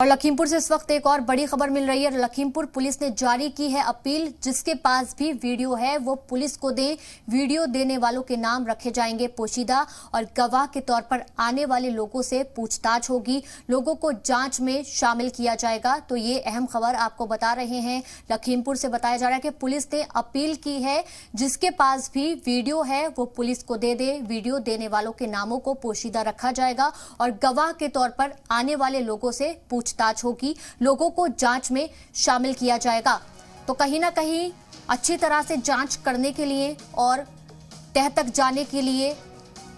और लखीमपुर से इस वक्त एक और बड़ी खबर मिल रही है। लखीमपुर पुलिस ने जारी की है अपील, जिसके पास भी वीडियो है वो पुलिस को दे। वीडियो देने वालों के नाम रखे जाएंगे पोशीदा और गवाह के तौर पर आने वाले लोगों से पूछताछ होगी। लोगों को जांच में शामिल किया जाएगा। तो ये अहम खबर आपको बता रहे हैं। लखीमपुर से बताया जा रहा है कि पुलिस ने अपील की है, जिसके पास भी वीडियो है वो पुलिस को दे दे। वीडियो देने वालों के नामों को पोशीदा रखा जाएगा और गवाह के तौर पर आने वाले लोगों से पूछताछ होगी। लोगों को जांच में शामिल किया जाएगा। तो कहीं ना कहीं अच्छी तरह से जांच करने के लिए और तह तक जाने के लिए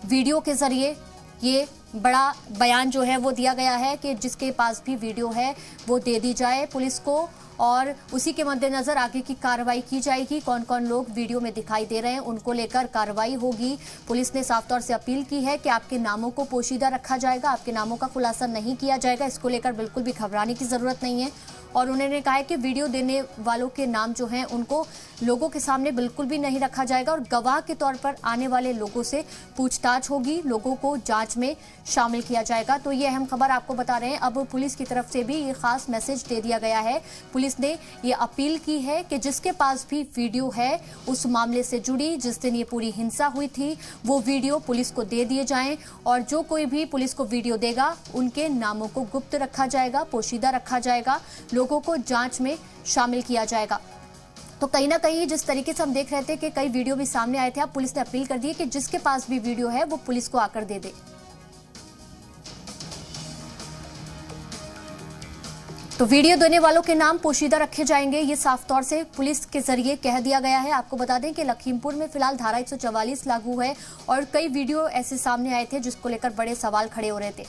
वीडियो के जरिए ये बड़ा बयान जो है वो दिया गया है कि जिसके पास भी वीडियो है वो दे दी जाए पुलिस को, और उसी के मद्देनजर आगे की कार्रवाई की जाएगी। कौन कौन लोग वीडियो में दिखाई दे रहे हैं उनको लेकर कार्रवाई होगी। पुलिस ने साफ तौर से अपील की है कि आपके नामों को पोशीदा रखा जाएगा, आपके नामों का खुलासा नहीं किया जाएगा। इसको लेकर बिल्कुल भी घबराने की जरूरत नहीं है। और उन्होंने कहा है कि वीडियो देने वालों के नाम जो हैं उनको लोगों के सामने बिल्कुल भी नहीं रखा जाएगा और गवाह के तौर पर आने वाले लोगों से पूछताछ होगी। लोगों को जांच में शामिल किया जाएगा। तो ये अहम खबर आपको बता रहे हैं। अब पुलिस की तरफ से भी ये खास मैसेज दे दिया गया है। पुलिस ने ये अपील की है कि जिसके पास भी वीडियो है उस मामले से जुड़ी, जिस दिन ये पूरी हिंसा हुई थी, वो वीडियो पुलिस को दे दिए जाएं और जो कोई भी पुलिस को वीडियो देगा उनके नामों को गुप्त रखा जाएगा, पोशीदा रखा जाएगा। लोगों को जांच में शामिल किया जाएगा। तो कहीं ना कहीं जिस तरीके से हम देख रहे थे कि कई वीडियो भी सामने आए थे, अब पुलिस ने अपील कर दी है कि जिसके पास भी वीडियो है वो पुलिस को आकर दे दे। तो वीडियो देने वालों के नाम पोशीदा रखे जाएंगे, ये साफ तौर से पुलिस के जरिए कह दिया गया है। आपको बता दें कि लखीमपुर में फिलहाल धारा 144 लागू है और कई वीडियो ऐसे सामने आए थे जिसको लेकर बड़े सवाल खड़े हो रहे थे।